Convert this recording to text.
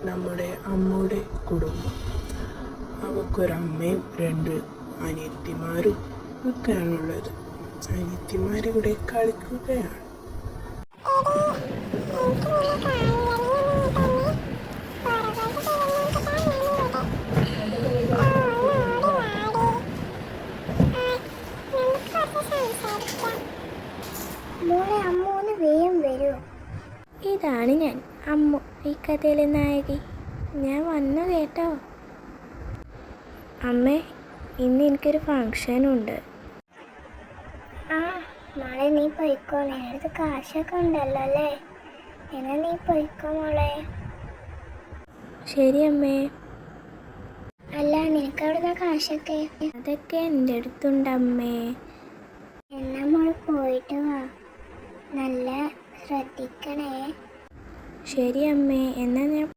നമ്മുടെ അമ്മയുടെ കുടുംബം. അവൾക്കൊരമ്മയും 2 അനിയത്തിമാരും ഒക്കെയാണുള്ളത്. അനിയത്തിമാരിവിടെ കളിക്കുകയാണ്. മോളെ അമ്മൂന്ന് വേഗം വരൂ. ഇതാണ് ഞാൻ, അമ്മു, ഈ കഥയിലെ നായകി. ഞാൻ വന്നു കേട്ടോ. അമ്മേ, ഇന്ന് എനിക്കൊരു ഫങ്ഷനുണ്ട്. ആ മോളെ നീ പോയിക്കോ, നേരത്തെ കാശൊക്കെ ഉണ്ടല്ലോ അല്ലേ? എന്നാ നീ പോയിക്കോ മോളെ. ശരി അമ്മേ. അല്ല നിനക്ക് എവിടുന്ന കാശൊക്കെ? അതൊക്കെ എൻ്റെ അടുത്തുണ്ടമ്മേ. എന്നാ മോള് പോയിട്ട് വാ, നല്ല ശ്രദ്ധിക്കണേ. ശരി അമ്മേ, എന്നാൽ ഞാൻ